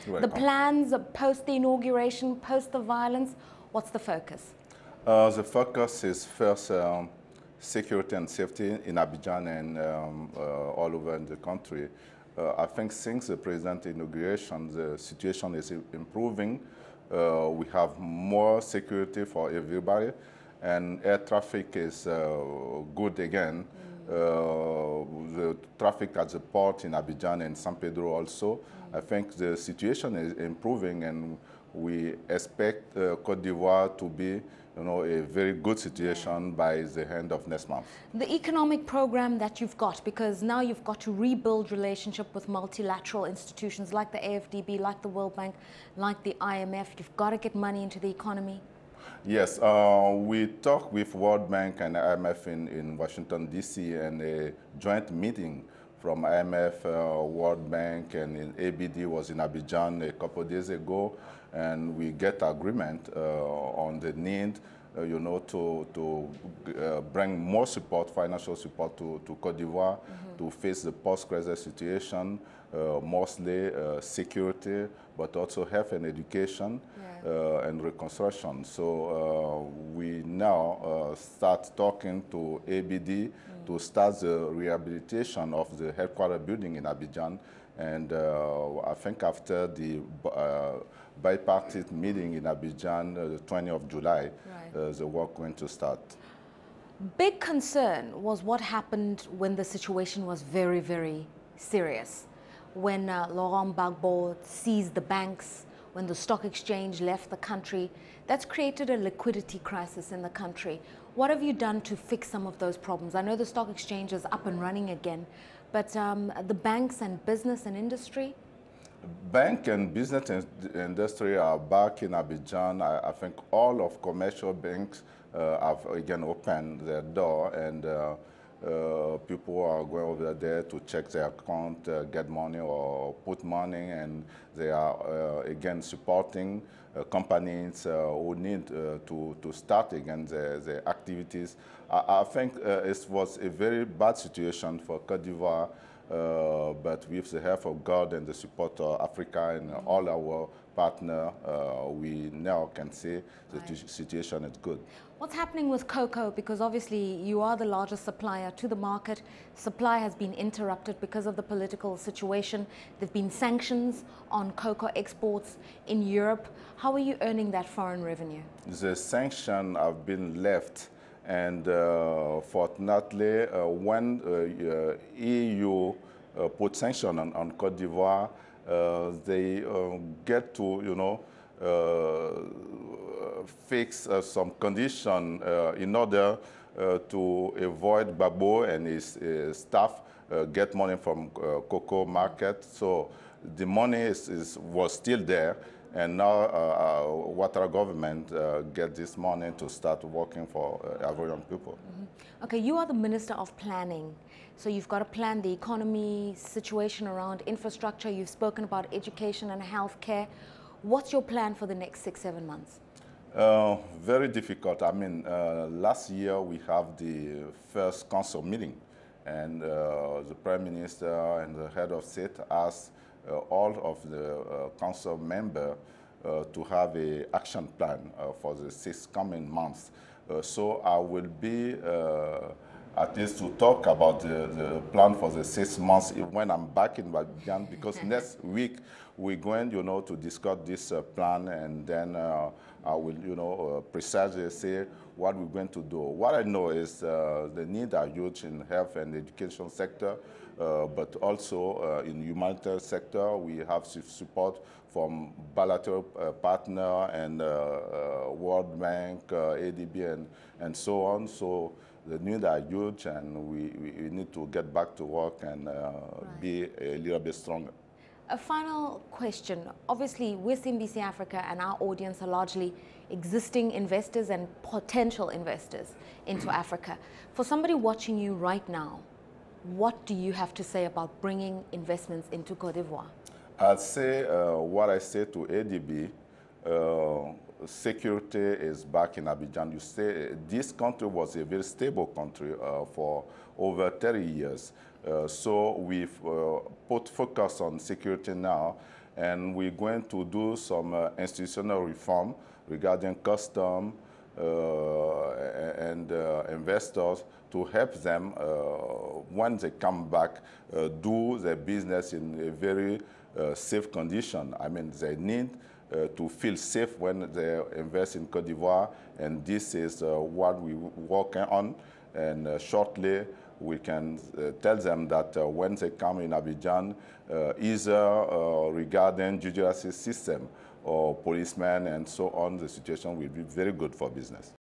The plans post the inauguration, post the violence, what's the focus? The focus is first security and safety in Abidjan and all over in the country. I think since the president's inauguration, the situation is improving. We have more security for everybody, and air traffic is good again. The traffic at the port in Abidjan and San Pedro also. I think the situation is improving, and we expect Côte d'Ivoire to be a very good situation by the end of next month. The economic program that you've got, because now you've got to rebuild relationship with multilateral institutions like the AFDB, like the World Bank, like the IMF. You've got to get money into the economy. Yes, we talked with World Bank and IMF in Washington, D.C., and a joint meeting from IMF, World Bank, and in ABD was in Abidjan a couple of days ago, and we get agreement on the need, to bring more support, financial support to Côte d'Ivoire to face the post-crisis situation, mostly security, but also health and education and reconstruction. So we now start talking to ABD to start the rehabilitation of the headquarters building in Abidjan. And I think after the bipartite meeting in Abidjan, the 20th of July, the work going to start. Big concern was what happened when the situation was very, very serious. When Laurent Gbagbo seized the banks, when the stock exchange left the country, that's created a liquidity crisis in the country. What have you done to fix some of those problems? I know the stock exchange is up and running again, but the banks and business and industry? Bank and business industry are back in Abidjan. I think all of commercial banks have again opened their door, and people are going over there to check their account, get money or put money, and they are again supporting companies who need to start again their activities. I think it was a very bad situation for Côte d'Ivoire, but with the help of God and the support of Africa and all our partners, we now can say the situation is good. What's happening with cocoa? Because obviously you are the largest supplier to the market. Supply has been interrupted because of the political situation. There have been sanctions on cocoa exports in Europe. How are you earning that foreign revenue? The sanctions have been left, and fortunately, when EU put sanctions on Côte d'Ivoire, they get to, fix some condition in order to avoid Gbagbo and his staff get money from cocoa market. So the money was still there, and now Ouattara government get this money to start working for Ivorian people. Okay, you are the Minister of Planning. So you've got to plan the economy, situation around infrastructure. You've spoken about education and healthcare. What's your plan for the next 6-7 months? Very difficult. I mean, last year we have the first council meeting, and the Prime Minister and the head of state asked all of the council members to have an action plan for the 6 coming months. So I will be at least to talk about the plan for the 6 months when I'm back in Abidjan, because next week we're going, to discuss this plan, and then I will, precisely say what we're going to do. What I know is the needs are huge in health and education sector, but also in humanitarian sector. We have support from bilateral partner and World Bank, ADB, and so on. So the needs are huge, and we need to get back to work and be a little bit stronger. A final question. Obviously, West NBC Africa and our audience are largely existing investors and potential investors into Africa. For somebody watching you right now, what do you have to say about bringing investments into Côte d'Ivoire? I'll say what I say to ADB. Security is back in Abidjan. You say this country was a very stable country for over 30 years. So we've put focus on security now, And we're going to do some institutional reform regarding custom and investors to help them when they come back do their business in a very safe condition. I mean, they need to feel safe when they invest in Côte d'Ivoire, and this is what we're working on. And shortly, we can tell them that when they come in Abidjan, either regarding judicial system or policemen and so on, the situation will be very good for business.